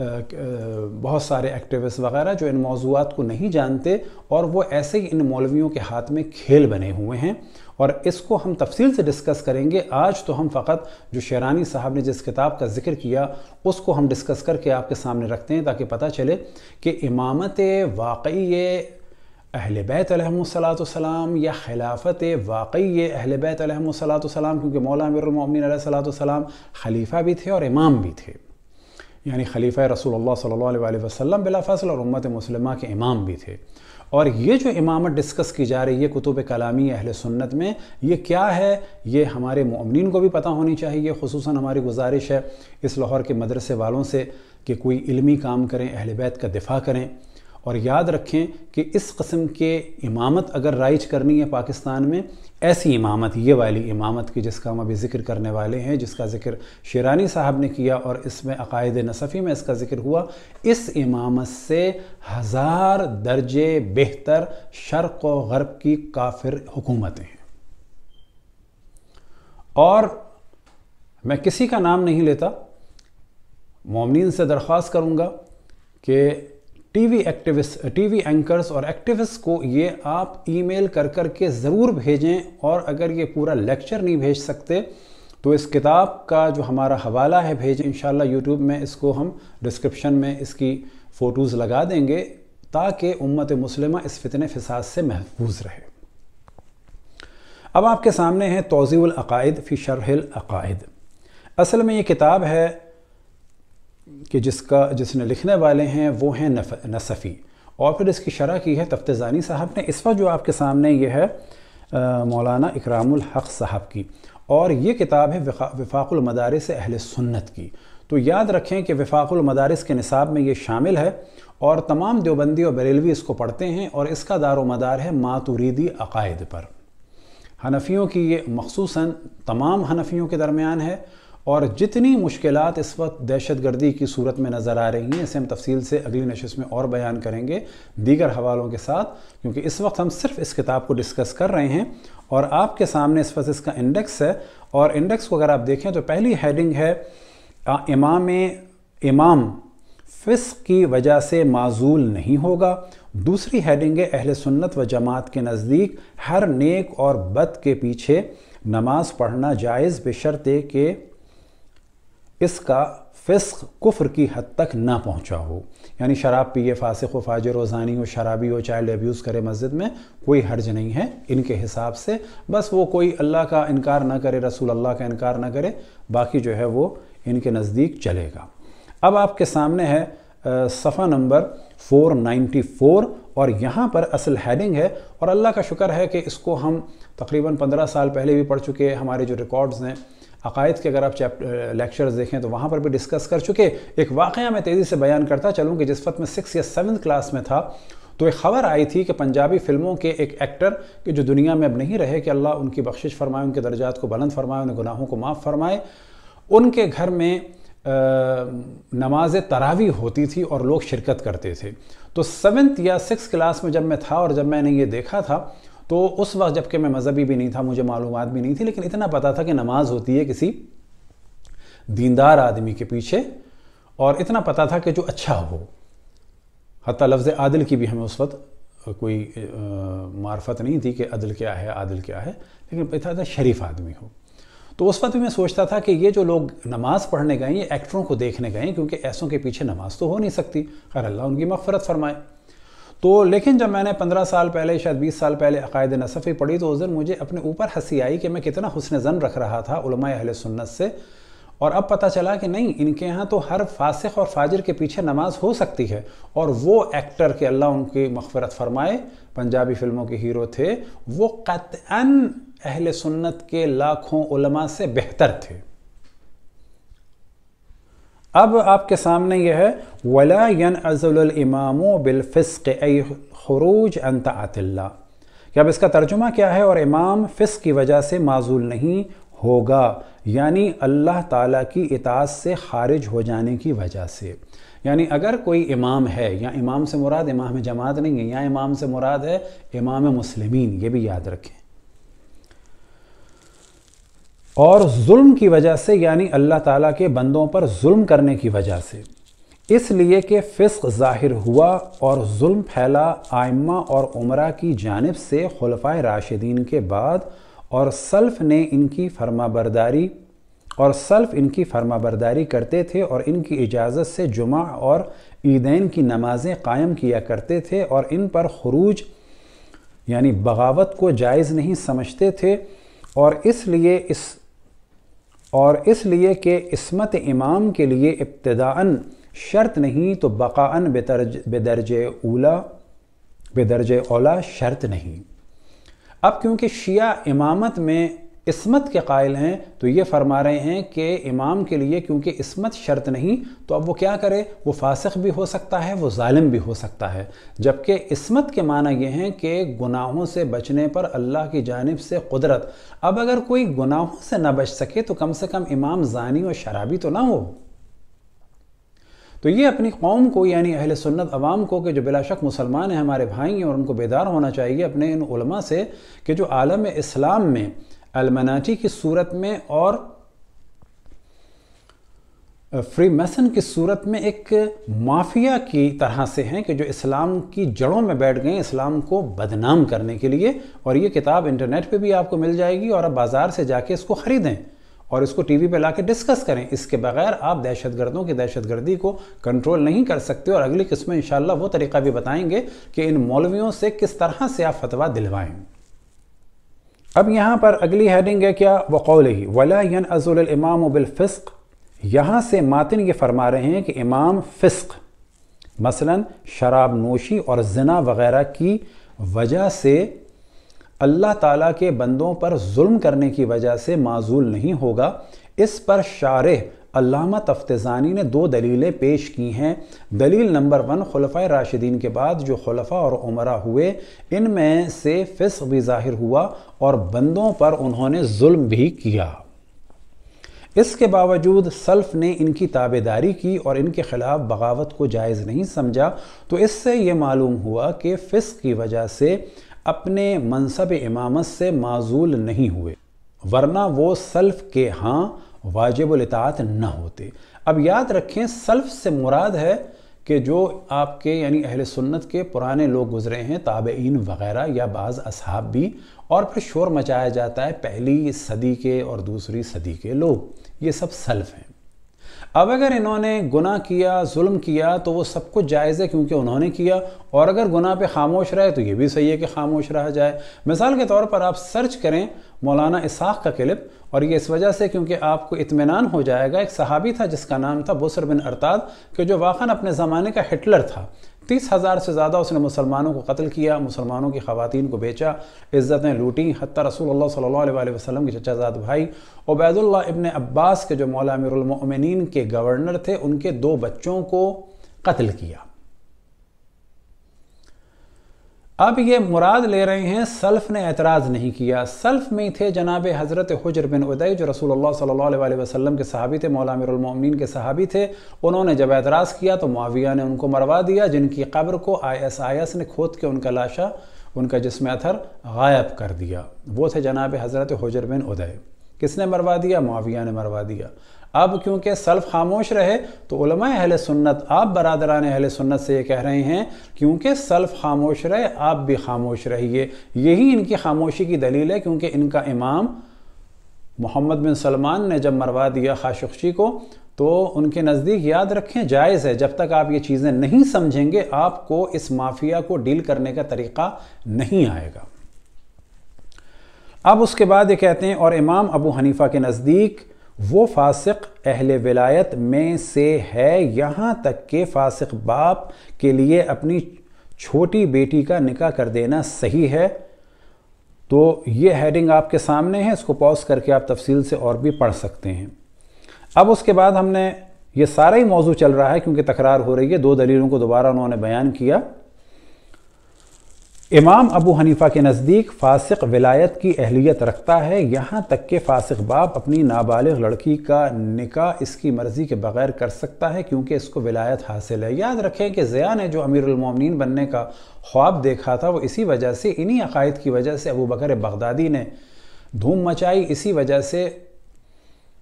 بہت سارے ایکٹیوسٹ وغیرہ جو ان موضوعات کو نہیں جانتے اور وہ ایسے ہی ان مولویوں کے ہاتھ میں کھیل بنے ہوئے ہیں، اور اس کو ہم تفصیل سے ڈسکس کریں گے۔ آج تو ہم فقط جو شیرانی صاحب نے جس کتاب کا ذکر کیا اس کو ہم ڈسکس کر کے آپ کے سامنے رکھتے ہیں تاکہ پتہ چلے کہ امامت واقعی اہل بیت علیہم السلام یا خلافت واقعی اہل بیت علیہم السلام، کیونکہ مولا امیر المومنین علیہ السلام خلیفہ بھی تھے اور امام بھی تھے، یعنی خلیفہ رسول اللہ صلی اللہ علیہ وسلم بلا فاصلہ اور امت مسلمہ کے امام بھی تھے۔ اور یہ جو امامت ڈسکس کی جا رہی ہے کتب کلامی اہل سنت میں، یہ کیا ہے یہ ہمارے مومنین کو بھی پتہ ہونی چاہیے۔ خصوصاً ہماری گزارش ہے اس لاہور کے مدرسے والوں سے کہ کوئی علمی کام کریں، اہل بیت کا دفاع کریں، اور یاد رکھیں کہ اس قسم کے امامت اگر رائج کرنی ہے پاکستان میں، ایسی امامت، یہ والی امامت کی جس کا ہم ابھی ذکر کرنے والے ہیں، جس کا ذکر شیرانی صاحب نے کیا اور اس میں عقائد نصفی میں اس کا ذکر ہوا، اس امامت سے 1000 درجے بہتر شرق و غرب کی کافر حکومتیں ہیں۔ اور میں کسی کا نام نہیں لیتا، مومنین سے درخواست کروں گا کہ ٹی وی اینکرز اور ایکٹیوسٹ کو یہ آپ ای میل کر کے ضرور بھیجیں، اور اگر یہ پورا لیکچر نہیں بھیج سکتے تو اس کتاب کا جو ہمارا حوالہ ہے بھیجیں، انشاءاللہ یوٹیوب میں اس کو ہم ڈسکرپشن میں اس کی فوٹوز لگا دیں گے تاکہ امت مسلمہ اس فتنہ فساد سے محفوظ رہے۔ اب آپ کے سامنے ہے توضیح العقائد فی شرح العقائد۔ اصل میں یہ کتاب ہے کہ جس نے لکھنے والے ہیں وہ ہیں نصفی، اور پھر اس کی شرح کی ہے تفتزانی صاحب نے۔ اس وقت جو آپ کے سامنے یہ ہے مولانا اکرام الحق صاحب کی، اور یہ کتاب ہے وفاق المدارس اہل سنت کی۔ تو یاد رکھیں کہ وفاق المدارس کے نصاب میں یہ شامل ہے، اور تمام دیوبندی اور بریلوی اس کو پڑھتے ہیں، اور اس کا دار و مدار ہے ماتوریدی عقائد پر۔ حنفیوں کی یہ مخصوصاً تمام حنفیوں کے درمیان ہے، اور جتنی مشکلات اس وقت دہشت گردی کی صورت میں نظر آ رہی ہیں اسے ہم تفصیل سے اگلی نشست میں اور بیان کریں گے دیگر حوالوں کے ساتھ، کیونکہ اس وقت ہم صرف اس کتاب کو ڈسکس کر رہے ہیں، اور آپ کے سامنے اس وقت اس کا انڈیکس ہے، اور انڈیکس کو اگر آپ دیکھیں تو پہلی ہیڈنگ ہے امام فسق کی وجہ سے معزول نہیں ہوگا، دوسری ہیڈنگ ہے اہل سنت و جماعت کے نزدیک ہر نیک اور بد کے پیچھے نماز پڑھنا جائز بشرطے کہ اس کا فسق کفر کی حد تک نہ پہنچا ہو، یعنی شراب پیے، فاسق و فاجر و زانی ہو، شرابی ہو، چائلڈ ایبیوز کرے مسجد میں، کوئی حرج نہیں ہے ان کے حساب سے، بس وہ کوئی اللہ کا انکار نہ کرے، رسول اللہ کا انکار نہ کرے، باقی جو ہے وہ ان کے نزدیک چلے گا۔ اب آپ کے سامنے ہے صفحہ نمبر 494، اور یہاں پر اصل ہیڈنگ ہے، اور اللہ کا شکر ہے کہ اس کو ہم تقریباً 15 سال پہلے بھی پڑھ چکے، ہمارے جو ریکارڈز ہیں عقائد کے اگر آپ لیکچرز دیکھیں تو وہاں پر بھی ڈسکس کر چکے۔ ایک واقعہ میں تیزی سے بیان کرتا چلوں کہ جس وقت میں 6 یا 7 کلاس میں تھا تو ایک خبر آئی تھی کہ پنجابی فلموں کے ایک ایکٹر کہ جو دنیا میں اب نہیں رہے، کہ اللہ ان کی بخشش فرمائے، ان کے درجات کو بلند فرمائے، ان گناہوں کو معاف فرمائے، ان کے گھر میں نماز تراویح ہوتی تھی اور لوگ شرکت کرتے تھے۔ تو 7 یا 6 کلاس میں جب میں تھا اور جب میں نے یہ دیکھا تھا تو اس وقت جب کہ میں مذہبی بھی نہیں تھا، مجھے معلومات بھی نہیں تھی، لیکن اتنا پتا تھا کہ نماز ہوتی ہے کسی دیندار آدمی کے پیچھے، اور اتنا پتا تھا کہ جو اچھا ہو، حتیٰ لفظ عادل کی بھی ہمیں اس وقت کوئی معرفت نہیں تھی کہ عدل کیا ہے، عادل کیا ہے، لیکن پتا تھا شریف آدمی ہو۔ تو اس وقت بھی میں سوچتا تھا کہ یہ جو لوگ نماز پڑھنے گئے، یہ ایکٹروں کو دیکھنے گئے، کیونکہ ایسوں کے پیچھے نماز تو ہو نہیں سکتی، خیر اللہ ان کی مغفرت فرمائے۔ تو لیکن جب میں نے 15 سال پہلے، شاید 20 سال پہلے عقائد نصفی پڑھی تو اس دن مجھے اپنے اوپر ہنسی آئی کہ میں کتنا حسن ظن رکھ رہا تھا علماء اہل سنت سے، اور اب پتہ چلا کہ نہیں، ان کے ہاں تو ہر فاسق اور فاجر کے پیچھے نماز ہو سکتی ہے، اور وہ ایکٹر کہ اللہ ان کی مغفرت فرمائے پنجابی فلموں کے ہیرو تھے، وہ قطعاً اہل سنت کے لاکھوں علماء سے بہتر تھے۔ اب آپ کے سامنے یہ ہے وَلَا يَنْعَزُلُ الْإِمَامُ بِالْفِسْقِ أَيْ خُرُوجْ عَنْ طَاعَةِ اللَّهِ، کہ اب اس کا ترجمہ کیا ہے، اور امام فسق کی وجہ سے معزول نہیں ہوگا، یعنی اللہ تعالیٰ کی اطاعت سے خارج ہو جانے کی وجہ سے۔ یعنی اگر کوئی امام ہے، یا امام سے مراد امام جماعت نہیں ہے، یا امام سے مراد ہے امام مسلمین، یہ بھی یاد رکھیں، اور ظلم کی وجہ سے، یعنی اللہ تعالیٰ کے بندوں پر ظلم کرنے کی وجہ سے، اس لیے کہ فسق ظاہر ہوا اور ظلم پھیلا آئمہ اور عمرہ کی جانب سے خلفائے راشدین کے بعد، اور سلف ان کی فرما برداری کرتے تھے اور ان کی اجازت سے جمعہ اور عیدین کی نمازیں قائم کیا کرتے تھے، اور ان پر خروج یعنی بغاوت کو جائز نہیں سمجھتے تھے، اور اس لیے کہ عصمت امام کے لیے ابتداءً شرط نہیں تو بقاءً بدرجہ اولا شرط نہیں۔ اب کیونکہ شیعہ امامت میں عصمت کے قائل ہیں تو یہ فرما رہے ہیں کہ امام کے لیے کیونکہ عصمت شرط نہیں تو اب وہ کیا کرے، وہ فاسق بھی ہو سکتا ہے، وہ ظالم بھی ہو سکتا ہے، جبکہ عصمت کے معنی یہ ہیں کہ گناہوں سے بچنے پر اللہ کی جانب سے قدرت۔ اب اگر کوئی گناہوں سے نہ بچ سکے تو کم سے کم امام زانی اور شرابی تو نہ ہو۔ تو یہ اپنی قوم کو یعنی اہل سنت عوام کو کہ جو بلا شک مسلمان ہیں، ہمارے بھائی ہیں، اور ان کو بیدار ہونا چاہیے اپنے ان علماء سے کہ جو عالم اسلام میں المناٹی کی صورت میں اور فری میسن کی صورت میں ایک مافیا کی طرح سے ہیں کہ جو اسلام کی جڑوں میں بیٹھ گئے اسلام کو بدنام کرنے کے لیے۔ اور یہ کتاب انٹرنیٹ پہ بھی آپ کو مل جائے گی، اور آپ بازار سے جا کے اس کو خریدیں اور اس کو ٹی وی پہ لا کے ڈسکس کریں۔ اس کے بغیر آپ دہشت گردوں کی دہشت گردی کو کنٹرول نہیں کر سکتے، اور اگلی قسم میں انشاءاللہ وہ طریقہ بھی بتائیں گے کہ ان مولویوں سے کس طرح سے آپ فتویٰ دلوائیں۔ اب یہاں پر اگلی ہیڈنگ ہے کیا، وقولہ ولا ينعزل الامام بالفسق۔ یہاں سے ماتن یہ فرما رہے ہیں کہ امام فسق مثلا شراب نوشی اور زنا وغیرہ کی وجہ سے اللہ تعالیٰ کے بندوں پر ظلم کرنے کی وجہ سے معزول نہیں ہوگا۔ اس پر شارح علامہ تفتزانی نے 2 دلیلیں پیش کی ہیں۔ دلیل نمبر 1، خلفائے راشدین کے بعد جو خلفاء اور عمرہ ہوئے ان میں سے فسق بھی ظاہر ہوا اور بندوں پر انہوں نے ظلم بھی کیا، اس کے باوجود سلف نے ان کی تابعداری کی اور ان کے خلاف بغاوت کو جائز نہیں سمجھا۔ تو اس سے یہ معلوم ہوا کہ فسق کی وجہ سے اپنے منصب امامت سے معزول نہیں ہوئے، ورنہ وہ سلف کے ہاں واجب الاطاعت نہ ہوتے۔ اب یاد رکھیں سلف سے مراد ہے کہ جو آپ کے یعنی اہل سنت کے پرانے لوگ گزرے ہیں، تابعین وغیرہ یا بعض اصحاب بھی، اور پھر شور مچایا جاتا ہے پہلی صدی کے اور دوسری صدی کے لوگ، یہ سب سلف ہیں۔ اب اگر انہوں نے گناہ کیا، ظلم کیا تو وہ سب کچھ جائز ہے کیونکہ انہوں نے کیا، اور اگر گناہ پہ خاموش رہے تو یہ بھی صحیح ہے کہ خاموش رہا جائے۔ مثال کے طور پر آپ سرچ کریں مولانا اسحاق کا کلپ، اور یہ اس وجہ سے کیونکہ آپ کو اطمینان ہو جائے گا۔ ایک صحابی تھا جس کا نام تھا بسر بن ارتاد، کہ جو واقعاً اپنے زمانے کا ہٹلر تھا۔ 30,000 سے زیادہ اس نے مسلمانوں کو قتل کیا، مسلمانوں کی خواتین کو بیچا، عزتیں لوٹیں، حتیٰ رسول اللہ صلی اللہ علیہ وسلم کے چچا زاد بھائی عبید اللہ ابن عباس کے جو مولا امیر المؤمنین کے گورنر تھے ان کے 2 بچوں کو قتل کیا۔ اب یہ مراد لے رہے ہیں سلف نے اعتراض نہیں کیا۔ سلف میں تھے جناب حضرت حجر بن عدی جو رسول اللہ صلی اللہ علیہ وسلم کے صحابی تھے، مولا امیر المؤمنین کے صحابی تھے۔ انہوں نے جب اعتراض کیا تو معاویہ نے ان کو مروا دیا، جن کی قبر کو ISIS نے کھود کے ان کا لاشا، ان کا جسم اطہر غائب کر دیا۔ وہ تھے جناب حضرت حجر بن عدی۔ کس نے مروا دیا؟ معاویہ نے مروا دیا۔ اب کیونکہ سلف خاموش رہے تو علماء اہل سنت، آپ برادران اہل سنت سے یہ کہہ رہے ہیں کیونکہ سلف خاموش رہے آپ بھی خاموش رہیے۔ یہی ان کی خاموشی کی دلیل ہے، کیونکہ ان کا امام محمد بن سلمان نے جب مروا دیا خاشقجی کو تو ان کے نزدیک یاد رکھیں جائز ہے، جب تک آپ یہ چیزیں نہیں سمجھیں گے آپ کو اس مافیا کو ڈیل کرنے کا طریقہ نہیں آئے گا۔ اب اس کے بعد یہ کہتے ہیں اور امام ابو حنیفہ کے نزدیک وہ فاسق اہل ولایت میں سے ہے، یہاں تک کہ فاسق باپ کے لیے اپنی چھوٹی بیٹی کا نکاح کر دینا صحیح ہے۔ تو یہ ہیڈنگ آپ کے سامنے ہے، اس کو پاز کر کے آپ تفصیل سے اور بھی پڑھ سکتے ہیں۔ اب اس کے بعد ہم نے یہ سارا ہی موضوع چل رہا ہے کیونکہ تکرار ہو رہی ہے، 2 دلیلوں کو دوبارہ انہوں نے بیان کیا۔ امام ابو حنیفہ کے نزدیک فاسق ولایت کی اہلیت رکھتا ہے، یہاں تک کہ فاسق باپ اپنی نابالغ لڑکی کا نکاح اس کی مرضی کے بغیر کر سکتا ہے کیونکہ اس کو ولایت حاصل ہے۔ یاد رکھیں کہ ضیاء نے جو امیر المومنین بننے کا خواب دیکھا تھا وہ اسی وجہ سے، انہی عقائد کی وجہ سے ابو بکر بغدادی نے دھوم مچائی، اسی وجہ سے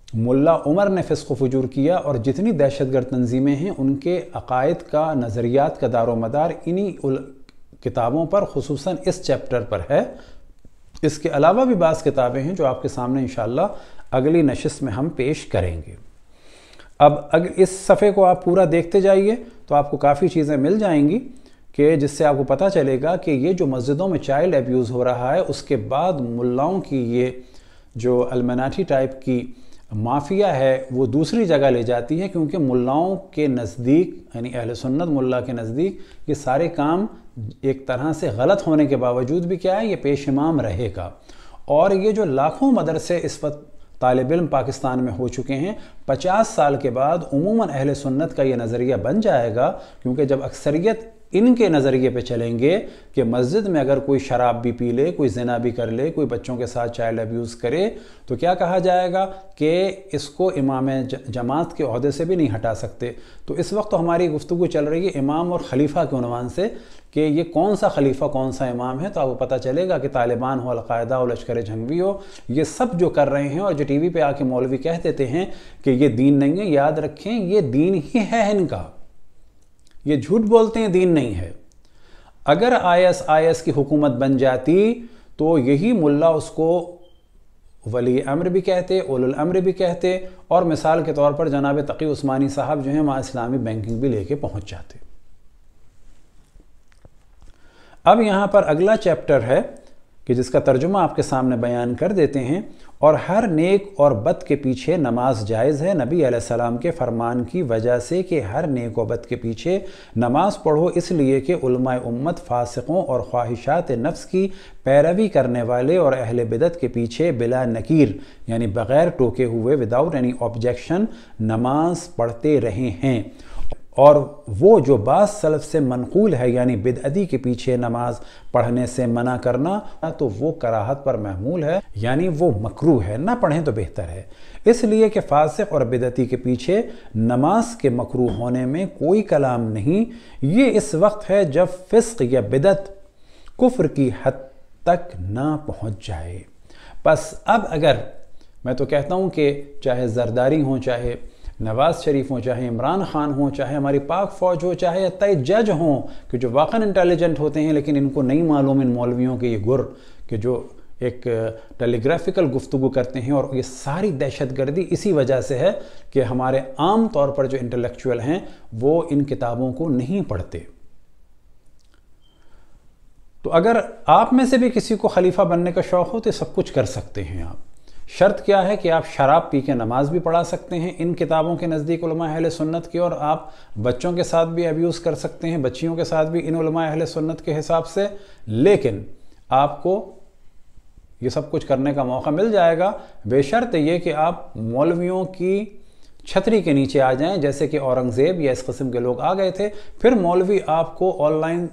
ملا عمر نے فسق و فجور کیا، اور جتنی دہشت گرد تنظیمیں ہیں ان کے عقائد کا، نظریات کا دار و مدار انہی کتابوں پر، خصوصاً اس چیپٹر پر ہے۔ اس کے علاوہ بھی بعض کتابیں ہیں جو آپ کے سامنے انشاءاللہ اگلی نشست میں ہم پیش کریں گے۔ اب اگر اس صفحے کو آپ پورا دیکھتے جائیے تو آپ کو کافی چیزیں مل جائیں گی کہ جس سے آپ کو پتہ چلے گا کہ یہ جو مسجدوں میں چائلڈ ایبیوز ہو رہا ہے، اس کے بعد ملاؤں کی یہ جو المناٹی ٹائپ کی مافیا ہے وہ دوسری جگہ لے جاتی ہے، کیونکہ ملاؤں کے نزدیک، یعنی اہل سنت ملا کے نزدیک یہ سارے کام ایک طرح سے غلط ہونے کے باوجود بھی کیا ہے، یہ پیش امام رہے گا۔ اور یہ جو لاکھوں مدرسے اس وقت طالب علم پاکستان میں ہو چکے ہیں، 50 سال کے بعد عموماً اہل سنت کا یہ نظریہ بن جائے گا، کیونکہ جب اکثریت ان کے نظریے پہ چلیں گے کہ مسجد میں اگر کوئی شراب بھی پی لے، کوئی زنا بھی کر لے، کوئی بچوں کے ساتھ چائلڈ ایبیوز کرے، تو کیا کہا جائے گا کہ اس کو امام جماعت کے عہدے سے بھی نہیں ہٹا سکتے۔ تو اس وقت تو ہماری گفتگو چل رہی ہے امام اور خلیفہ کے عنوان سے کہ یہ کون سا خلیفہ کون سا امام ہے، تو آپ کو پتہ چلے گا کہ طالبان ہو، القاعدہ ہو، لشکر جھنگوی ہو، یہ سب جو کر رہے ہیں، اور جو ٹی وی پہ آ کے مولوی کہہ دیتے ہیں کہ یہ دین نہیں ہے، یاد رکھیں یہ دین ہی ہے ان کا، یہ جھوٹ بولتے ہیں، دین نہیں ہے۔ اگر IS کی حکومت بن جاتی تو یہی ملا اس کو ولی امر بھی کہتے، اول الامر بھی کہتے، اور مثال کے طور پر جناب تقی عثمانی صاحب جو ہیں وہاں اسلامی بینکنگ بھی لے کے پہنچ جاتے۔ اب یہاں پر اگلا چیپٹر ہے کہ جس کا ترجمہ آپ کے سامنے بیان کر دیتے ہیں، اور ہر نیک اور بد کے پیچھے نماز جائز ہے، نبی علیہ السلام کے فرمان کی وجہ سے کہ ہر نیک و بد کے پیچھے نماز پڑھو، اس لیے کہ علماء امت فاسقوں اور خواہشات نفس کی پیروی کرنے والے اور اہل بدعت کے پیچھے بلا نکیر یعنی بغیر ٹوکے ہوئے وداؤٹ اینی آبجیکشن نماز پڑھتے رہے ہیں، اور وہ جو بعض سلف سے منقول ہے یعنی بدعتی کے پیچھے نماز پڑھنے سے منع کرنا تو وہ کراہت پر محمول ہے، یعنی وہ مکروہ ہے، نہ پڑھیں تو بہتر ہے، اس لیے کہ فاسق اور بدعتی کے پیچھے نماز کے مکروہ ہونے میں کوئی کلام نہیں۔ یہ اس وقت ہے جب فسق یا بدعت کفر کی حد تک نہ پہنچ جائے۔ بس اب اگر میں تو کہتا ہوں کہ چاہے زرداری ہوں، چاہے نواز شریف ہوں، چاہے عمران خان ہوں، چاہے ہماری پاک فوج ہو، چاہے حتیٰ جج ہوں کہ جو واقعاً انٹیلیجنٹ ہوتے ہیں لیکن ان کو نہیں معلوم ان مولویوں کے یہ گر کہ جو ایک ٹیلی گرافیکل گفتگو کرتے ہیں، اور یہ ساری دہشت گردی اسی وجہ سے ہے کہ ہمارے عام طور پر جو انٹلیکچوئل ہیں وہ ان کتابوں کو نہیں پڑھتے۔ تو اگر آپ میں سے بھی کسی کو خلیفہ بننے کا شوق ہو تو سب کچھ کر سکتے ہیں آپ۔ شرط کیا ہے کہ آپ شراب پی کے نماز بھی پڑھا سکتے ہیں ان کتابوں کے نزدیک علماء اہل سنت کی، اور آپ بچوں کے ساتھ بھی ایبیوز کر سکتے ہیں، بچیوں کے ساتھ بھی ان علماء اہل سنت کے حساب سے، لیکن آپ کو یہ سب کچھ کرنے کا موقع مل جائے گا بے شرط یہ کہ آپ مولویوں کی چھتری کے نیچے آ جائیں، جیسے کہ اورنگزیب یا اس قسم کے لوگ آ گئے تھے، پھر مولوی آپ کو آن لائن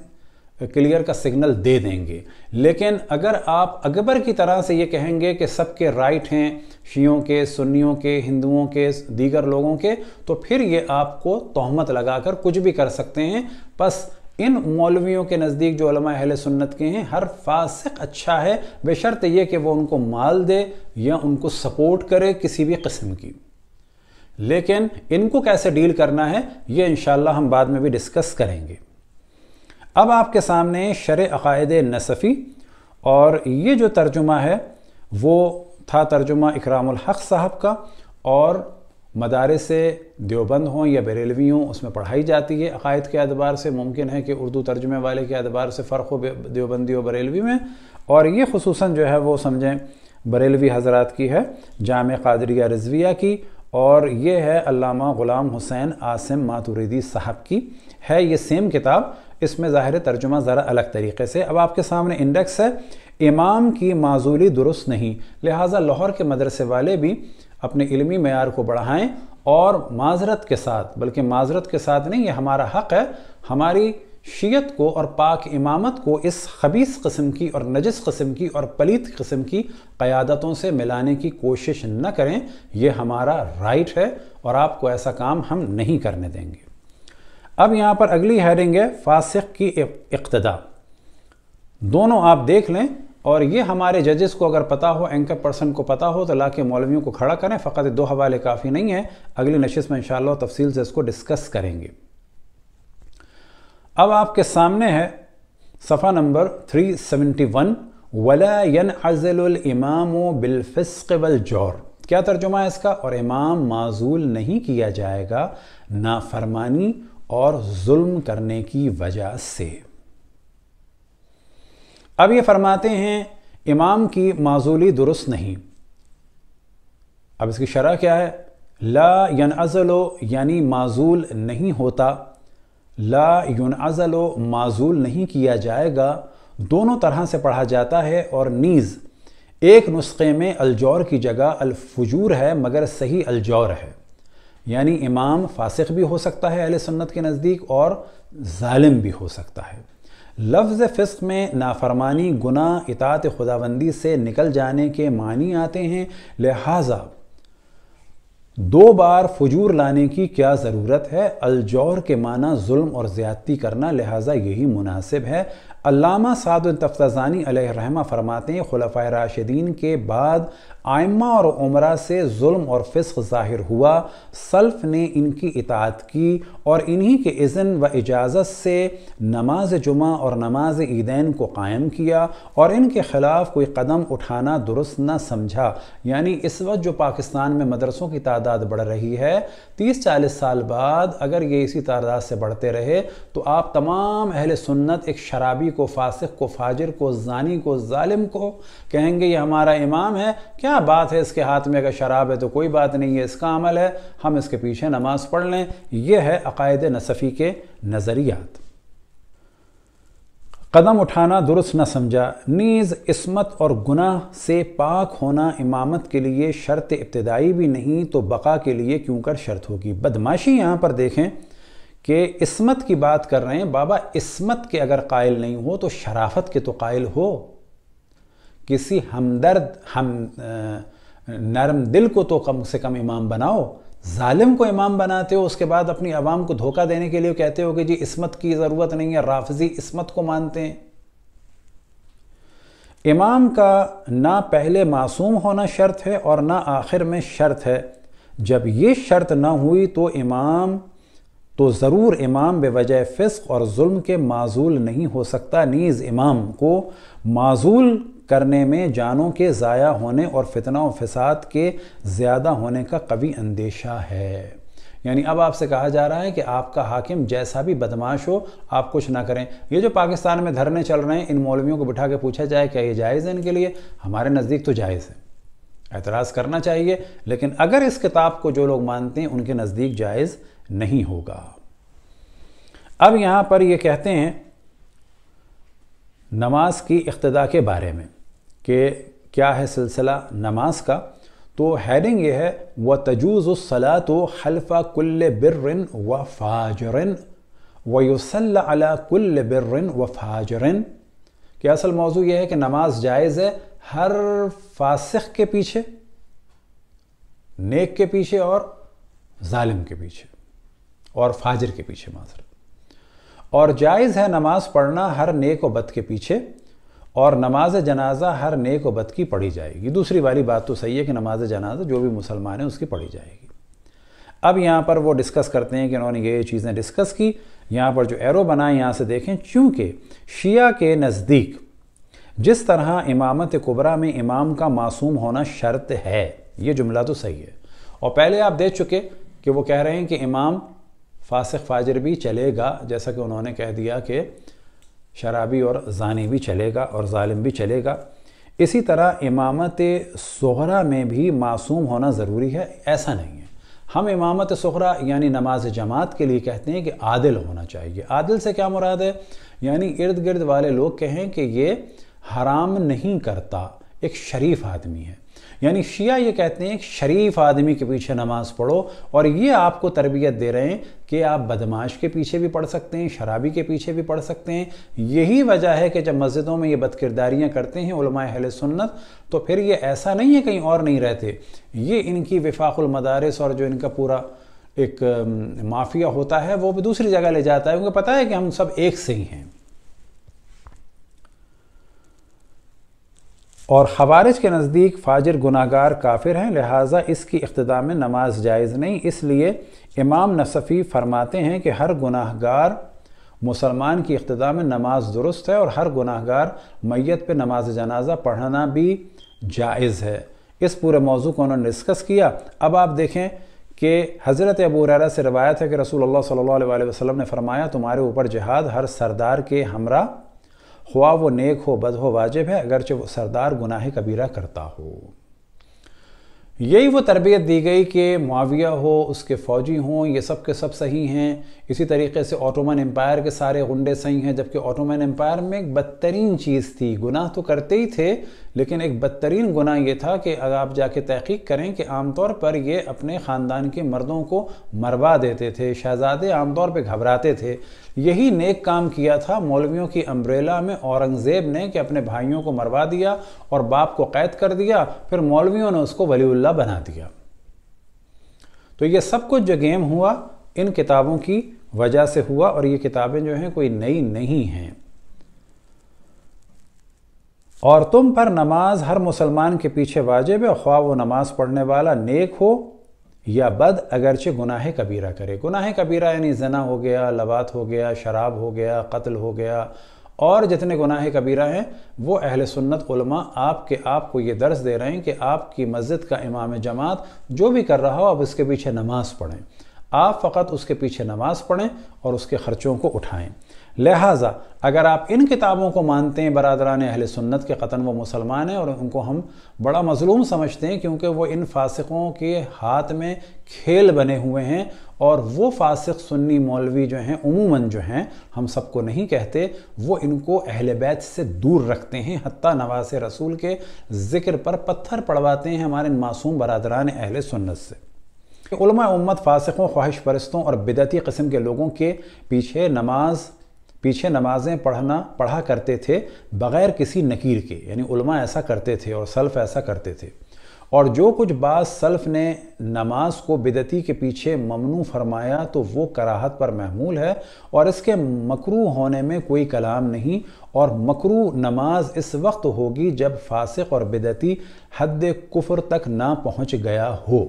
کلیئر کا سگنل دے دیں گے۔ لیکن اگر آپ اکبر کی طرح سے یہ کہیں گے کہ سب کے رائٹ ہیں، شیعوں کے، سنیوں کے، ہندوؤں کے، دیگر لوگوں کے، تو پھر یہ آپ کو تہمت لگا کر کچھ بھی کر سکتے ہیں۔ بس ان مولویوں کے نزدیک جو علماء اہل سنت کے ہیں ہر فاسق اچھا ہے، بے شرط یہ کہ وہ ان کو مال دے یا ان کو سپورٹ کرے کسی بھی قسم کی۔ لیکن ان کو کیسے ڈیل کرنا ہے یہ انشاءاللہ ہم بعد میں بھی ڈسکس کریں گے۔ اب آپ کے سامنے شرح عقائد نصفی، اور یہ جو ترجمہ ہے وہ تھا ترجمہ اکرام الحق صاحب کا، اور مدارس دیوبند ہوں یا بریلوی ہوں اس میں پڑھائی جاتی ہے۔ عقائد کے اعتبار سے ممکن ہے کہ اردو ترجمے والے کے اعتبار سے فرق ہو دیوبندی و بریلوی میں، اور یہ خصوصاً جو ہے وہ سمجھیں بریلوی حضرات کی ہے، جامع قادریہ رضویہ کی، اور یہ ہے علامہ غلام حسین عاصم ماتوریدی صاحب کی ہے یہ سیم کتاب۔ اس میں ظاہر ترجمہ ذرا الگ طریقے سے۔ اب آپ کے سامنے انڈیکس ہے، امام کی معزولی درست نہیں، لہٰذا لاہور کے مدرسے والے بھی اپنے علمی معیار کو بڑھائیں، اور معذرت کے ساتھ، بلکہ معذرت کے ساتھ نہیں، یہ ہمارا حق ہے، ہماری شیعت کو اور پاک امامت کو اس خبیث قسم کی اور نجس قسم کی اور پلیت قسم کی قیادتوں سے ملانے کی کوشش نہ کریں، یہ ہمارا رائٹ ہے اور آپ کو ایسا کام ہم نہیں کرنے دیں گے۔ اب یہاں پر اگلی ہیڈنگ ہے فاسق کی اقتداء۔ دونوں آپ دیکھ لیں، اور یہ ہمارے ججز کو اگر پتا ہو، اینکر پرسن کو پتا ہو، تو لا کے مولویوں کو کھڑا کریں. فقط 2 حوالے کافی نہیں ہیں، اگلی نشست میں انشاءاللہ تفصیل سے اس کو ڈسکس کریں گے. اب آپ کے سامنے ہے صفحہ نمبر 371. وَلَا يَنْعَزِلُ الْإِمَامُ بِالْفِسْقِ وَالْجَوْرِ. کیا ترجمہ ہے اس کا؟ اور امام معزول نہیں کیا جائے گا نافرمانی اور ظلم کرنے کی وجہ سے. اب یہ فرماتے ہیں امام کی معزولی درست نہیں. اب اس کی شرح کیا ہے؟ لا ينعزل یعنی معزول نہیں ہوتا، لا ينعزل معزول نہیں کیا جائے گا. دونوں طرح سے پڑھا جاتا ہے، اور نیز ایک نسخے میں الجور کی جگہ الفجور ہے، مگر صحیح الجور ہے. یعنی امام فاسق بھی ہو سکتا ہے اہل سنت کے نزدیک، اور ظالم بھی ہو سکتا ہے. لفظ فسق میں نافرمانی، گناہ، اطاعت خداوندی سے نکل جانے کے معنی آتے ہیں، لہٰذا 2 بار فجور لانے کی کیا ضرورت ہے؟ الجور کے معنی ظلم اور زیادتی کرنا، لہٰذا یہی مناسب ہے. علامہ سعد التفتزانی علیہ الرحمہ فرماتے ہیں خلفائے راشدین کے بعد ائمہ اور عمرہ سے ظلم اور فسق ظاہر ہوا، سلف نے ان کی اطاعت کی اور انہی کے اذن و اجازت سے نماز جمعہ اور نماز عیدین کو قائم کیا، اور ان کے خلاف کوئی قدم اٹھانا درست نہ سمجھا. یعنی اس وقت جو پاکستان میں مدرسوں کی تعداد بڑھ رہی ہے، 30-40 سال بعد اگر یہ اسی تعداد سے بڑھتے رہے تو آپ تمام اہل سنت ایک شرابی کو، فاسق کو، فاجر کو، زانی کو، ظالم کو کہیں گے یہ ہمارا امام ہے. کیا بات ہے، اس کے ہاتھ میں اگر شراب ہے تو کوئی بات نہیں ہے، اس کا عمل ہے، ہم اس کے پیچھے نماز پڑھ لیں. یہ ہے عقائد نصفی کے نظریات. قدم اٹھانا درست نہ سمجھا. نیز عصمت اور گناہ سے پاک ہونا امامت کے لیے شرط ابتدائی بھی نہیں تو بقا کے لیے کیوں کر شرط ہوگی. بدماشی یہاں پر دیکھیں کہ عصمت کی بات کر رہے ہیں. بابا عصمت کے اگر قائل نہیں ہو تو شرافت کے تو قائل ہو. کسی ہمدرد نرم دل کو تو کم سے کم امام بناؤ. ظالم کو امام بناتے ہو، اس کے بعد اپنی عوام کو دھوکہ دینے کے لیے کہتے ہو کہ جی عصمت کی ضرورت نہیں ہے. رافضی عصمت کو مانتے ہیں. امام کا نہ پہلے معصوم ہونا شرط ہے اور نہ آخر میں شرط ہے. جب یہ شرط نہ ہوئی تو ضرور امام بے وجہ فسق اور ظلم کے معزول نہیں ہو سکتا. نیز امام کو معزول کرنے میں جانوں کے ضائع ہونے اور فتنہ و فساد کے زیادہ ہونے کا قوی اندیشہ ہے. یعنی اب آپ سے کہا جا رہا ہے کہ آپ کا حاکم جیسا بھی بدماش ہو آپ کچھ نہ کریں. یہ جو پاکستان میں دھرنے چل رہے ہیں، ان مولویوں کو بٹھا کے پوچھا جائے کیا یہ جائز ہے ان کے لیے؟ ہمارے نزدیک تو جائز ہے، اعتراض کرنا چاہیے، لیکن اگر اس کتاب کو جو لوگ مانتے ہیں ان کے نزدیک جائز نہیں ہوگا. اب یہاں پر یہ کہتے ہیں نماز کی اقتداء کے بارے میں کہ کیا ہے سلسلہ نماز کا. تو ہیڈنگ یہ ہے وَتَجُوزُ الصَّلَاةُ خَلْفَ كُلِّ بِرٍ وَفَاجِرٍ وَيُصَلَّ عَلَى كُلِّ بِرٍ وَفَاجِرٍ. کہ اصل موضوع یہ ہے کہ نماز جائز ہے ہر فاسق کے پیچھے، نیک کے پیچھے اور ظالم کے پیچھے اور فاجر کے پیچھے معذرت. اور جائز ہے نماز پڑھنا ہر نیک و بد کے پیچھے، اور نماز جنازہ ہر نیک و بد کی پڑھی جائے گی. دوسری والی بات تو صحیح ہے کہ نماز جنازہ جو بھی مسلمان ہیں اس کی پڑھی جائے گی. اب یہاں پر وہ ڈسکس کرتے ہیں کہ انہوں نے یہ چیزیں ڈسکس کی. یہاں پر جو ایرو بنائیں یہاں سے دیکھیں. چونکہ شیعہ کے نزدیک جس طرح امامت کبریٰ میں امام کا معصوم ہونا شرط ہے، یہ جملہ تو صحیح ہے، اور پہلے آپ دیکھ چکے کہ وہ کہہ رہے ہیں کہ امام فاسق فاجر بھی چلے گا، جیسا کہ انہوں نے کہہ دیا کہ شرابی اور زانی بھی چلے گا اور ظالم بھی چلے گا. اسی طرح امامت صغریٰ میں بھی معصوم ہونا ضروری ہے. ایسا نہیں ہے. ہم امامت صغریٰ یعنی نماز جماعت کے لیے کہتے ہیں کہ عادل ہونا چاہیے. عادل سے کیا مراد ہے؟ یعنی ارد گرد والے لوگ کہیں کہ یہ حرام نہیں کرتا، ایک شریف آدمی ہے. یعنی شیعہ یہ کہتے ہیں ایک شریف آدمی کے پیچھے نماز پڑھو، اور یہ آپ کو تربیت دے رہے ہیں کہ آپ بدماش کے پیچھے بھی پڑھ سکتے ہیں، شرابی کے پیچھے بھی پڑھ سکتے ہیں. یہی وجہ ہے کہ جب مسجدوں میں یہ بدکرداریاں کرتے ہیں علماء اہل سنت تو پھر یہ ایسا نہیں ہے کہیں اور نہیں رہتے. یہ ان کی وفاق المدارس اور جو ان کا پورا ایک مافیا ہوتا ہے وہ بھی دوسری جگہ لے جاتا ہے، کیونکہ پتہ ہے کہ ہم سب ایک سے ہی ہیں. اور خوارج کے نزدیک فاجر گناہگار کافر ہیں، لہٰذا اس کی اقتداء میں نماز جائز نہیں۔ اس لیے امام نصفی فرماتے ہیں کہ ہر گناہگار مسلمان کی اقتداء میں نماز درست ہے اور ہر گناہگار میت پہ نماز جنازہ پڑھنا بھی جائز ہے۔ اس پورے موضوع کو انہوں نے ڈسکس کیا۔ اب آپ دیکھیں کہ حضرت ابو ہریرہ سے روایت ہے کہ رسول اللہ صلی اللہ علیہ وسلم نے فرمایا، تمہارے اوپر جہاد ہر سردار کے ہمراہ، خواہ وہ نیک ہو بد ہو، واجب ہے، اگرچہ وہ سردار گناہ کبیرہ کرتا ہو۔ یہی وہ تربیت دی گئی کہ معاویہ ہو، اس کے فوجی ہوں، یہ سب کے سب صحیح ہیں۔ اسی طریقے سے آٹومن امپائر کے سارے غنڈے صحیح ہیں، جبکہ آٹومن امپائر میں ایک بدترین چیز تھی، گناہ تو کرتے ہی تھے لیکن ایک بدترین گناہ یہ تھا کہ اگر آپ جا کے تحقیق کریں کہ عام طور پر یہ اپنے خاندان کے مردوں کو مروا دیتے تھے، شہزادے عام طور پہ گھبراتے تھے۔ یہی نیک کام کیا تھا مولویوں کی امبریلا میں اورنگزیب نے کہ اپنے بھائیوں کو مروا دیا اور باپ کو قید کر دیا، پھر مولویوں نے اس کو ولی اللہ بنا دیا۔ تو یہ سب کچھ جو گیم ہوا ان کتابوں کی وجہ سے ہوا، اور یہ کتابیں جو ہیں کوئی نئی نہیں ہیں۔ اور تم پر نماز ہر مسلمان کے پیچھے واجب ہے، خواہ وہ نماز پڑھنے والا نیک ہو یا بد، اگرچہ گناہ کبیرہ کرے۔ گناہ کبیرہ یعنی زنا ہو گیا، لواط ہو گیا، شراب ہو گیا، قتل ہو گیا، اور جتنے گناہ کبیرہ ہیں وہ اہل سنت علماء آپ کو یہ درس دے رہے ہیں کہ آپ کی مسجد کا امام جماعت جو بھی کر رہا ہو آپ اس کے پیچھے نماز پڑھیں، آپ فقط اس کے پیچھے نماز پڑھیں اور اس کے خرچوں کو اٹھائیں۔ لہٰذا اگر آپ ان کتابوں کو مانتے ہیں برادران اہل سنت کے، قطعاً وہ مسلمان ہیں اور ان کو ہم بڑا مظلوم سمجھتے ہیں، کیونکہ وہ ان فاسقوں کے ہاتھ میں کھیل بنے ہوئے ہیں، اور وہ فاسق سنی مولوی جو ہیں عموماً جو ہیں، ہم سب کو نہیں کہتے، وہ ان کو اہل بیت سے دور رکھتے ہیں، حتیٰ نواز رسول کے ذکر پر پتھر پڑواتے ہیں ہمارے انمعصوم برادران اہل سنت سے۔ علماء امت فاسقوں، خواہش پرستوں اور بدعتی قسم کے لوگوں کے پیچھے نمازیں پڑھا کرتے تھے بغیر کسی نکیر کے، یعنی علماء ایسا کرتے تھے اور سلف ایسا کرتے تھے۔ اور جو کچھ بعض سلف نے نماز کو بدعتی کے پیچھے ممنوع فرمایا تو وہ کراہت پر محمول ہے، اور اس کے مکروہ ہونے میں کوئی کلام نہیں، اور مکروہ نماز اس وقت ہوگی جب فاسق اور بدعتی حد کفر تک نہ پہنچ گیا ہو،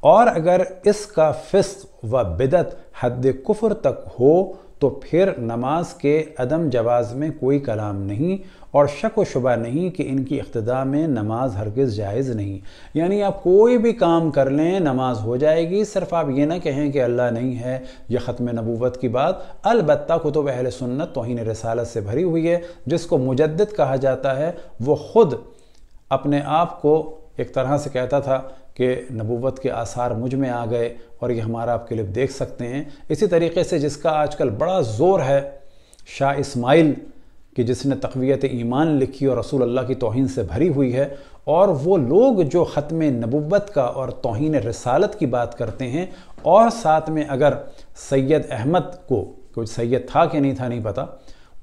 اور اگر اس کا فسق و بدعت حد کفر تک ہو تو پھر نماز کے عدم جواز میں کوئی کلام نہیں، اور شک و شبہ نہیں کہ ان کی اقتداء میں نماز ہرگز جائز نہیں۔ یعنی آپ کوئی بھی کام کر لیں نماز ہو جائے گی، صرف آپ یہ نہ کہیں کہ اللہ نہیں ہے، یہ ختم نبوت کی بات۔ البتہ کتب اہل سنت توہین رسالت سے بھری ہوئی ہے، جس کو مجدد کہا جاتا ہے، وہ خود اپنے آپ کو ایک طرح سے کہتا تھا کہ نبوت کے آثار مجھ میں آ گئے، اور یہ ہمارا آپ کلپ دیکھ سکتے ہیں۔ اسی طریقے سے جس کا آج کل بڑا زور ہے شاہ اسماعیل، کہ جس نے تقویت ایمان لکھی اور رسول اللہ کی توہین سے بھری ہوئی ہے، اور وہ لوگ جو ختم نبوت کا اور توہین رسالت کی بات کرتے ہیں، اور ساتھ میں اگر سید احمد کو، کوئی سید تھا کہ نہیں تھا نہیں پتہ،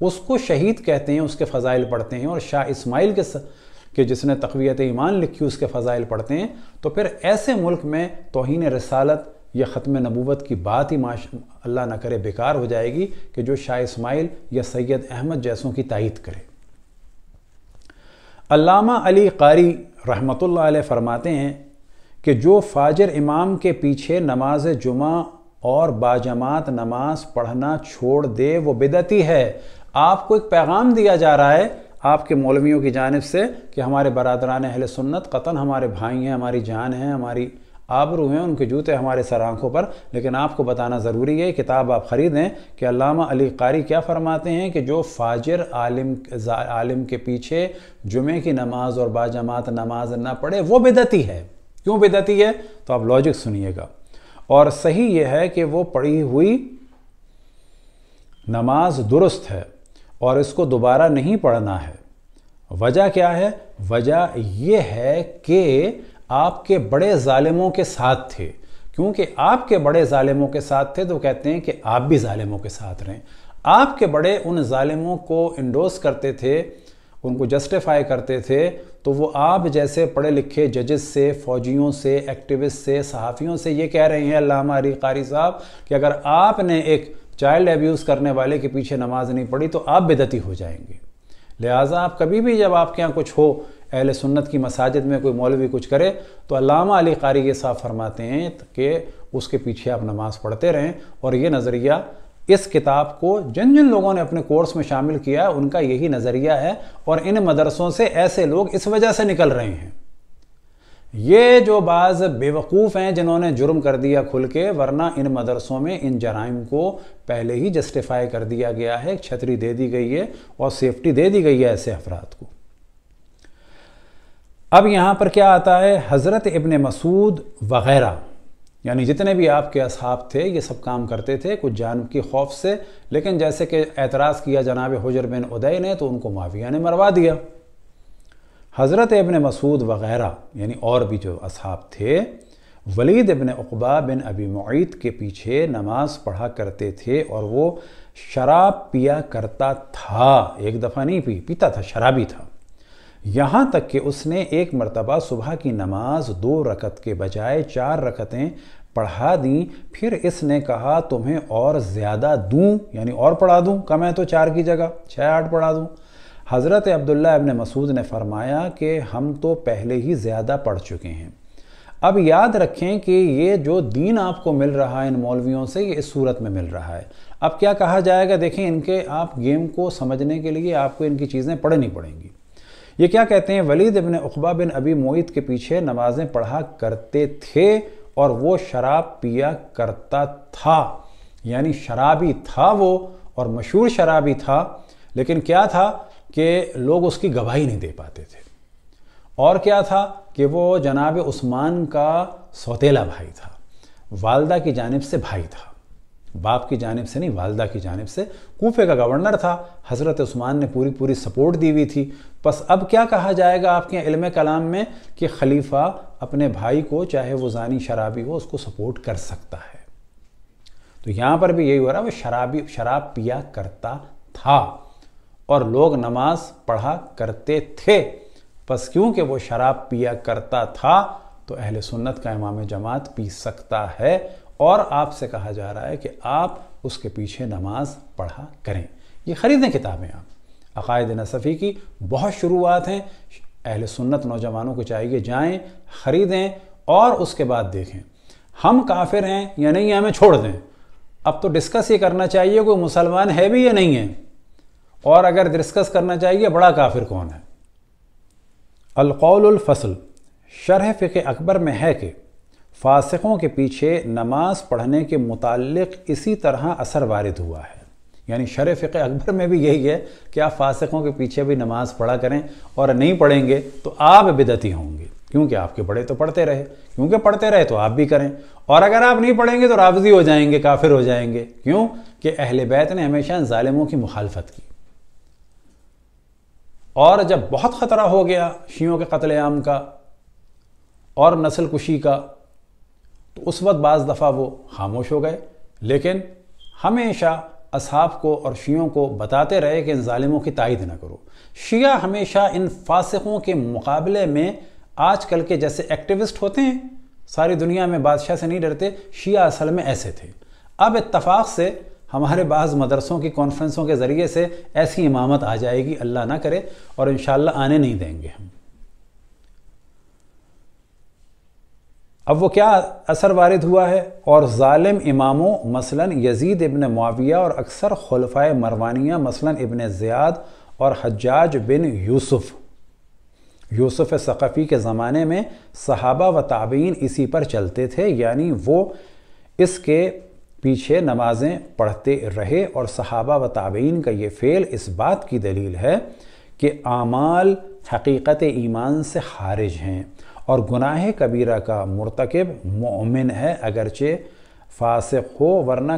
اس کو شہید کہتے ہیں، اس کے فضائل پڑھتے ہیں، اور شاہ اسماعیل کہ جس نے تقویت ایمان لکھی اس کے فضائل پڑھتے ہیں، تو پھر ایسے ملک میں توہین رسالت یا ختم نبوت کی بات ہی اللہ نہ کرے بیکار ہو جائے گی کہ جو شاہ اسماعیل یا سید احمد جیسوں کی تائید کرے۔ علامہ علی قاری رحمۃ اللہ علیہ فرماتے ہیں کہ جو فاجر امام کے پیچھے نماز جمعہ اور باجماعت نماز پڑھنا چھوڑ دے وہ بدعتی ہے۔ آپ کو ایک پیغام دیا جا رہا ہے آپ کے مولویوں کی جانب سے کہ ہمارے برادران اہل سنت قطعاً ہمارے بھائی ہیں، ہماری جان ہیں، ہماری آبرو ہیں، ان کے جوتے ہمارے سر آنکھوں پر، لیکن آپ کو بتانا ضروری ہے، کتاب آپ خریدیں کہ علامہ علی قاری کیا فرماتے ہیں کہ جو فاجر عالم کے پیچھے جمعے کی نماز اور باجماعت نماز نہ پڑھے وہ بدعتی ہے۔ کیوں بدعتی ہے؟ تو آپ لاجک سنیے گا۔ اور صحیح یہ ہے کہ وہ پڑھی ہوئی نماز درست ہے اور اس کو دوبارہ نہیں پڑھنا ہے۔ وجہ کیا ہے؟ وجہ یہ ہے کہ آپ کے بڑے ظالموں کے ساتھ تھے، کیونکہ آپ کے بڑے ظالموں کے ساتھ تھے تو کہتے ہیں کہ آپ بھی ظالموں کے ساتھ رہیں۔ آپ کے بڑے ان ظالموں کو انڈوس کرتے تھے، ان کو جسٹیفائی کرتے تھے، تو وہ آپ جیسے پڑھے لکھے ججز سے، فوجیوں سے، ایکٹیوسٹ سے، صحافیوں سے یہ کہہ رہے ہیں علامہ علی قاری صاحب کہ اگر آپ نے ایک چائلڈ ایبیوز کرنے والے کے پیچھے نماز نہیں پڑھی تو آپ بدعتی ہو جائیں گے۔ لہٰذا آپ کبھی بھی جب آپ کے یہاں کچھ ہو، اہل سنت کی مساجد میں کوئی مولوی کچھ کرے، تو علامہ علی قاری یہ صاحب فرماتے ہیں کہ اس کے پیچھے آپ نماز پڑھتے رہیں. اور یہ نظریہ اس کتاب کو جن لوگوں نے اپنے کورس میں شامل کیا ہے ان کا یہی نظریہ ہے، اور ان مدرسوں سے ایسے لوگ اس وجہ سے نکل رہے ہیں. یہ جو بعض بیوقوف ہیں جنہوں نے جرم کر دیا کھل کے، ورنہ ان مدرسوں میں ان جرائم کو پہلے ہی جسٹیفائی کر دیا گیا ہے، چھتری دے دی گئی ہے اور سیفٹی دے دی گئی ہے ایسے افراد کو. اب یہاں پر کیا آتا ہے؟ حضرت ابن مسعود وغیرہ، یعنی جتنے بھی آپ کے اصحاب تھے یہ سب کام کرتے تھے کچھ جان کی خوف سے، لیکن جیسے کہ اعتراض کیا جناب حجر بن عدی نے تو ان کو معاویہ نے مروا دیا. حضرت ابن مسعود وغیرہ یعنی اور بھی جو اصحاب تھے، ولید ابن عقبہ بن ابی معیط کے پیچھے نماز پڑھا کرتے تھے، اور وہ شراب پیا کرتا تھا. ایک دفعہ نہیں پیتا تھا، شرابی تھا. یہاں تک کہ اس نے ایک مرتبہ صبح کی نماز 2 رکعت کے بجائے 4 رکعتیں پڑھا دیں. پھر اس نے کہا تمہیں اور زیادہ دوں، یعنی اور پڑھا دوں، کم ہے تو 4 کی جگہ 6-8 پڑھا دوں. حضرت عبداللہ ابن مسعود نے فرمایا کہ ہم تو پہلے ہی زیادہ پڑھ چکے ہیں. اب یاد رکھیں کہ یہ جو دین آپ کو مل رہا ہے ان مولویوں سے، یہ اس صورت میں مل رہا ہے. اب کیا کہا جائے گا؟ دیکھیں ان کے آپ گیم کو سمجھنے کے لیے آپ کو ان کی چیزیں پڑھنی پڑیں گی. یہ کیا کہتے ہیں؟ ولید ابن عقبہ بن ابی معیط کے پیچھے نمازیں پڑھا کرتے تھے اور وہ شراب پیا کرتا تھا. یعنی شرابی تھا وہ، اور مشہور شرابی تھا، لیکن کیا تھا کہ لوگ اس کی گواہی نہیں دے پاتے تھے. اور کیا تھا کہ وہ جناب عثمان کا سوتیلا بھائی تھا، والدہ کی جانب سے بھائی تھا، باپ کی جانب سے نہیں، والدہ کی جانب سے. کوفے کا گورنر تھا، حضرت عثمان نے پوری سپورٹ دی ہوئی تھی. بس اب کیا کہا جائے گا آپ کے علم کلام میں کہ خلیفہ اپنے بھائی کو، چاہے وہ زانی شرابی ہو، اس کو سپورٹ کر سکتا ہے. تو یہاں پر بھی یہی ہو رہا ہے، وہ شراب پیا کرتا تھا اور لوگ نماز پڑھا کرتے تھے. بس کیونکہ وہ شراب پیا کرتا تھا تو اہل سنت کا امام جماعت پی سکتا ہے، اور آپ سے کہا جا رہا ہے کہ آپ اس کے پیچھے نماز پڑھا کریں. یہ خریدیں کتابیں آپ، عقائد نصفی کی بہت شروعات ہیں. اہل سنت نوجوانوں کو چاہیے جائیں خریدیں اور اس کے بعد دیکھیں ہم کافر ہیں یا نہیں، ہمیں چھوڑ دیں. اب تو ڈسکس یہ کرنا چاہیے کوئی مسلمان ہے بھی یا نہیں ہے، اور اگر ڈسکس کرنا چاہیے بڑا کافر کون ہے. القول الفصل شرح فقہ اکبر میں ہے کہ فاسقوں کے پیچھے نماز پڑھنے کے متعلق اسی طرح اثر وارد ہوا ہے. یعنی شرح فقہ اکبر میں بھی یہی ہے کہ آپ فاسقوں کے پیچھے بھی نماز پڑھا کریں، اور نہیں پڑھیں گے تو آپ بدعتی ہوں گے، کیونکہ آپ کے بڑے تو پڑھتے رہے، کیونکہ پڑھتے رہے تو آپ بھی کریں. اور اگر آپ نہیں پڑھیں گے تو رافضی ہو جائیں گے، کافر ہو جائیں گے. کیوں کہ اہل بیت نے ہمیشہ ظالموں کی مخالفت کی. اور جب بہت خطرہ ہو گیا شیعوں کے قتل عام کا اور نسل کشی کا، تو اس وقت بعض دفعہ وہ خاموش ہو گئے، لیکن ہمیشہ اصحاب کو اور شیعوں کو بتاتے رہے کہ ان ظالموں کی تائید نہ کرو. شیعہ ہمیشہ ان فاسقوں کے مقابلے میں آج کل کے جیسے ایکٹیوسٹ ہوتے ہیں، ساری دنیا میں بادشاہ سے نہیں ڈرتے، شیعہ اصل میں ایسے تھے. اب اتفاق سے ہمارے بعض مدرسوں کی کانفرنسوں کے ذریعے سے ایسی امامت آ جائے گی، اللہ نہ کرے، اور انشاءاللہ آنے نہیں دیں گے ہم. اب وہ کیا اثر وارد ہوا ہے؟ اور ظالم اماموں مثلا یزید ابن معاویہ اور اکثر خلفائے مروانیہ مثلا ابن زیاد اور حجاج بن یوسف ثقفی کے زمانے میں صحابہ و تابعین اسی پر چلتے تھے. یعنی وہ اس کے پیچھے نمازیں پڑھتے رہے، اور صحابہ و تابعین کا یہ فعل اس بات کی دلیل ہے کہ اعمال حقیقت ایمان سے خارج ہیں، اور گناہ کبیرہ کا مرتکب مومن ہے اگرچہ فاسق ہو، ورنہ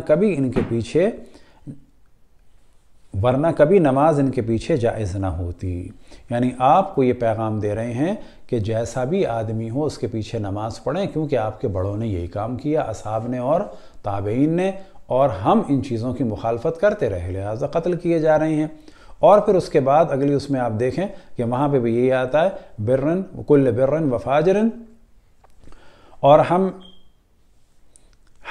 کبھی نماز ان کے پیچھے جائز نہ ہوتی. یعنی آپ کو یہ پیغام دے رہے ہیں کہ جیسا بھی آدمی ہو اس کے پیچھے نماز پڑھیں، کیونکہ آپ کے بڑوں نے یہی کام کیا، اصحاب نے اور تابعین نے، اور ہم ان چیزوں کی مخالفت کرتے رہے، لہذا قتل کیے جا رہے ہیں. اور پھر اس کے بعد اگلی اس میں آپ دیکھیں کہ وہاں پہ بھی یہی آتا ہے برن کل برن و فاجرن، اور ہم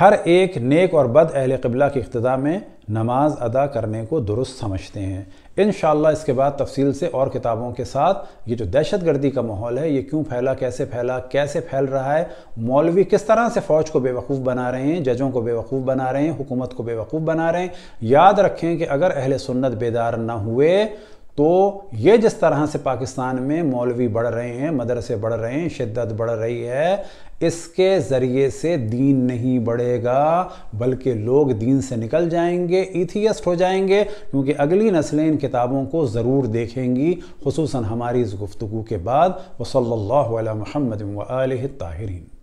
ہر ایک نیک اور بد اہل قبلہ کی اقتداء میں نماز ادا کرنے کو درست سمجھتے ہیں۔ انشاءاللہ اس کے بعد تفصیل سے اور کتابوں کے ساتھ یہ جو دہشت گردی کا ماحول ہے یہ کیوں پھیلا، کیسے پھیل رہا ہے، مولوی کس طرح سے فوج کو بے وقوف بنا رہے ہیں، ججوں کو بے وقوف بنا رہے ہیں، حکومت کو بے وقوف بنا رہے ہیں۔ یاد رکھیں کہ اگر اہل سنت بیدار نہ ہوئے تو یہ جس طرح سے پاکستان میں مولوی بڑھ رہے ہیں، مدرسے بڑھ رہے ہیں، شدت بڑھ رہی ہے، اس کے ذریعے سے دین نہیں بڑھے گا بلکہ لوگ دین سے نکل جائیں گے، ایتھیسٹ ہو جائیں گے، کیونکہ اگلی نسلیں ان کتابوں کو ضرور دیکھیں گی، خصوصاً ہماری اس گفتگو کے بعد۔ وصلی اللہ علی محمد وآلہ الطاہرین۔